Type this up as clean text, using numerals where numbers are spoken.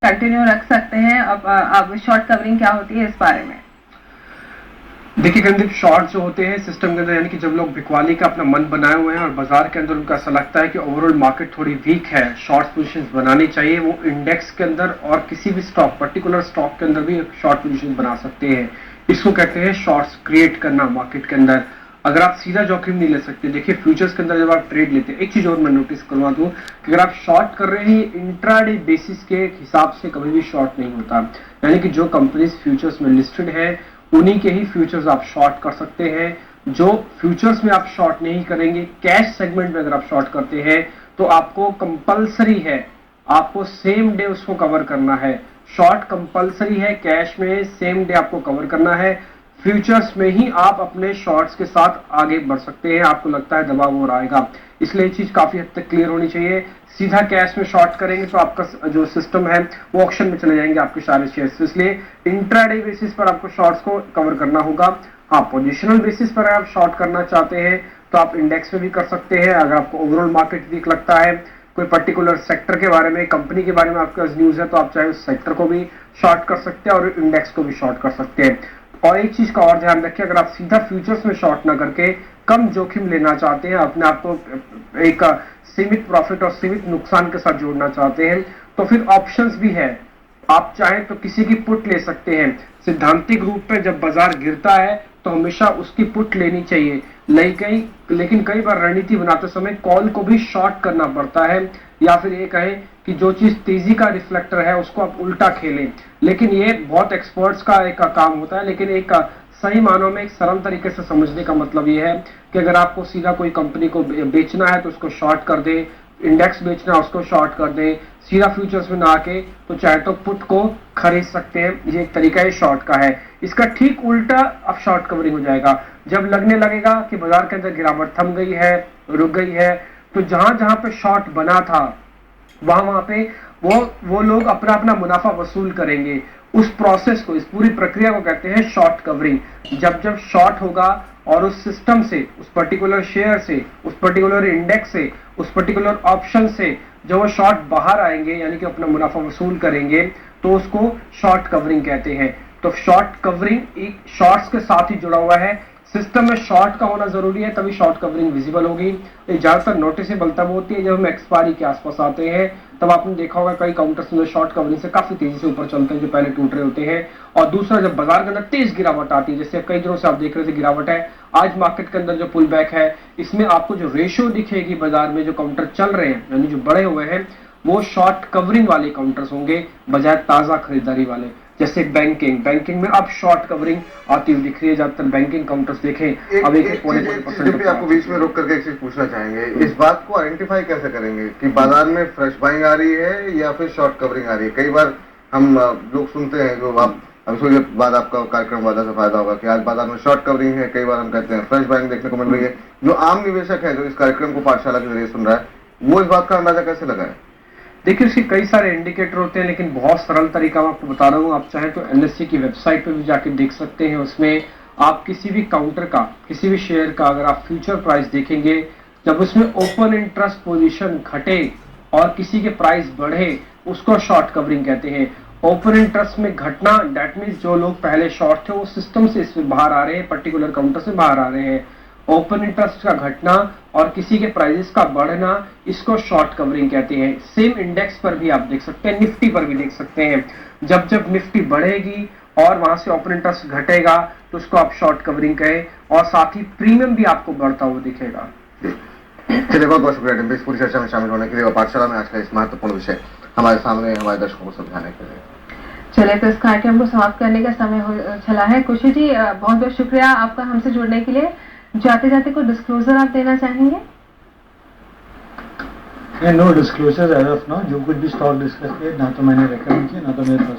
Continue रख सकते हैं। अब शॉर्ट कवरिंग क्या होती है इस बारे में? देखिए गंदीप, शॉर्ट जो होते हैं सिस्टम के अंदर, यानी कि जब लोग बिकवाली का अपना मन बनाए हुए हैं और बाजार के अंदर उनका ऐसा लगता है कि ओवरऑल मार्केट थोड़ी वीक है, शॉर्ट पोजीशंस बनानी चाहिए, वो इंडेक्स के अंदर और किसी भी स्टॉक, पर्टिकुलर स्टॉक के अंदर भी शॉर्ट पोजीशन बना सकते हैं। इसको कहते हैं शॉर्ट्स क्रिएट करना मार्केट के अंदर। अगर आप सीधा जोखिम नहीं ले सकते, देखिए फ्यूचर्स के अंदर जब आप ट्रेड लेते हैं, एक चीज और मैं नोटिस करवा दूं कि अगर आप शॉर्ट कर रहे हैं इंट्राडे बेसिस के हिसाब से कभी भी शॉर्ट नहीं होता। यानी कि जो कंपनीज फ्यूचर्स में लिस्टेड है उन्हीं के ही फ्यूचर्स आप शॉर्ट कर सकते हैं। जो फ्यूचर्स में आप शॉर्ट नहीं करेंगे, कैश सेगमेंट में अगर आप शॉर्ट करते हैं तो आपको कंपलसरी है, आपको सेम डे उसको कवर करना है। शॉर्ट कंपलसरी है, कैश में सेम डे आपको कवर करना है। फ्यूचर्स में ही आप अपने शॉर्ट्स के साथ आगे बढ़ सकते हैं, आपको लगता है दबाव और आएगा, इसलिए ये चीज काफी हद तक क्लियर होनी चाहिए। सीधा कैश में शॉर्ट करेंगे तो आपका जो सिस्टम है वो ऑक्शन में चले जाएंगे आपके सारे शेयर्स, इसलिए इंट्राडे बेसिस पर आपको शॉर्ट्स को कवर करना होगा। हाँ, पोजिशनल बेसिस पर आप शॉर्ट करना चाहते हैं तो आप इंडेक्स में भी कर सकते हैं। अगर आपको ओवरऑल मार्केट वीक लगता है, कोई पर्टिकुलर सेक्टर के बारे में, कंपनी के बारे में आपके पास न्यूज है, तो आप चाहे उस सेक्टर को भी शॉर्ट कर सकते हैं और इंडेक्स को भी शॉर्ट कर सकते हैं। और एक चीज का और ध्यान रखिए, अगर आप सीधा फ्यूचर्स में शॉर्ट ना करके कम जोखिम लेना चाहते हैं, अपने आप को एक सीमित प्रॉफिट और सीमित नुकसान के साथ जोड़ना चाहते हैं, तो फिर ऑप्शंस भी है। आप चाहें तो किसी की पुट ले सकते हैं। सिद्धांतिक रूप पे जब बाजार गिरता है तो हमेशा उसकी पुट लेनी चाहिए, लेकिन कई बार रणनीति बनाते समय कॉल को भी शॉर्ट करना पड़ता है, या फिर ये कहें कि जो चीज तेजी का रिफ्लेक्टर है उसको आप उल्टा खेलें। लेकिन ये बहुत एक्सपर्ट्स का एक काम होता है, लेकिन एक सही मानों में एक सरल तरीके से समझने का मतलब ये है कि अगर आपको सीधा कोई कंपनी को बेचना है तो उसको शॉर्ट कर दे, इंडेक्स बेचना है उसको शॉर्ट कर दे, सीधा फ्यूचर्स में ना आके तो चाहे तो पुट को खरीद सकते हैं। ये एक तरीका है शॉर्ट का है। इसका ठीक उल्टा अब शॉर्ट कवरिंग हो जाएगा। जब लगने लगेगा कि बाजार के अंदर गिरावट थम गई है, रुक गई है, तो जहां जहां पे शॉर्ट बना था वहां पे वो लोग अपना अपना मुनाफा वसूल करेंगे। उस प्रोसेस को, इस पूरी प्रक्रिया को कहते हैं शॉर्ट कवरिंग। जब शॉर्ट होगा और उस सिस्टम से, उस पर्टिकुलर शेयर से, उस पर्टिकुलर इंडेक्स से, उस पर्टिकुलर ऑप्शन से जब वो शॉर्ट बाहर आएंगे, यानी कि अपना मुनाफा वसूल करेंगे, तो उसको शॉर्ट कवरिंग कहते हैं। तो शॉर्ट कवरिंग एक शॉर्ट्स के साथ ही जुड़ा हुआ है। सिस्टम में शॉर्ट का होना जरूरी है, तभी शॉर्ट कवरिंग विजिबल होगी। ये ज्यादातर नोटिसेबल तब होती है जब हम एक्सपायरी के आसपास आते हैं, तब आपने देखा होगा कई काउंटर्स में शॉर्ट कवरिंग से काफी तेजी से ऊपर चलते हैं जो पहले टूट रहे होते हैं। और दूसरा, जब बाजार के अंदर तेज गिरावट आती है, जैसे कई दिनों से आप देख रहे थे गिरावट है, आज मार्केट के अंदर जो पुल बैक है, इसमें आपको जो रेशियो दिखेगी बाजार में, जो काउंटर चल रहे हैं यानी जो बड़े हुए हैं, वो शॉर्ट कवरिंग वाले काउंटर्स होंगे बजाय ताजा खरीदारी वाले। जैसे बैंकिंग में अब शॉर्ट कवरिंग आती हुई दिख रही है, ज्यादातर बैंकिंग काउंटर्स देखें अब एक परसेंट। आपको बीच में रोक करके एक चीज पूछना चाहेंगे, इस बात को आइडेंटिफाई कैसे करेंगे कि बाजार में फ्रेश बाइंग आ रही है या फिर शॉर्ट कवरिंग आ रही है? कई बार हम लोग सुनते हैं, जो आप अभी थोड़ी देर बाद आपका कार्यक्रम वादा से फायदा होगा कि आज बाजार में शॉर्ट कवरिंग है, कई बार हम कहते हैं फ्रेश बाइंग देखने को मिल रही है। जो आम निवेशक है जो इस कार्यक्रम को पाठशाला के जरिए सुन रहा है, वो इस बात का अंदाजा कैसे लगाए? देखिए इसके कई सारे इंडिकेटर होते हैं, लेकिन बहुत सरल तरीका मैं आपको बता रहा हूँ। आप चाहें तो एनएससी की वेबसाइट पे भी जाके देख सकते हैं। उसमें आप किसी भी काउंटर का, किसी भी शेयर का अगर आप फ्यूचर प्राइस देखेंगे, जब उसमें ओपन इंटरेस्ट पोजीशन घटे और किसी के प्राइस बढ़े, उसको शॉर्ट कवरिंग कहते हैं। ओपन इंटरेस्ट में घटना, दैट मीन्स जो लोग पहले शॉर्ट थे वो सिस्टम से इसमें बाहर आ रहे हैं, पर्टिकुलर काउंटर से बाहर आ रहे हैं। ओपन इंटरेस्ट का घटना और किसी के प्राइसेस का बढ़ना, इसको शॉर्ट कवरिंग कहते हैं। सेम इंडेक्स पर भी आप देख सकते हैं, निफ्टी पर भी देख सकते हैं। जब निफ्टी बढ़ेगी और वहां से ओपन इंटरेस्ट घटेगा तो उसको आप शॉर्ट कवरिंग कहें, और साथ ही प्रीमियम भी आपको बढ़ता हुआ दिखेगा। चलिए, बहुत बहुत शुक्रिया इस पूरी चर्चा में शामिल होने के लिए और पाठशाला में आज का इस महत्वपूर्ण विषय हमारे सामने हमारे दर्शकों को समझाने के लिए। चलिए, तो इस कार्यक्रम को समाप्त करने का समय हो चला है। खुशी जी, बहुत बहुत शुक्रिया आपका हमसे जुड़ने के लिए। जाते जाते कोई डिस्क्लोजर आप देना चाहेंगे? No disclosure as of now. जो कुछ भी स्टॉक डिस्कस किए, ना तो मैंने रेकमेंड किया, ना तो मेरे पास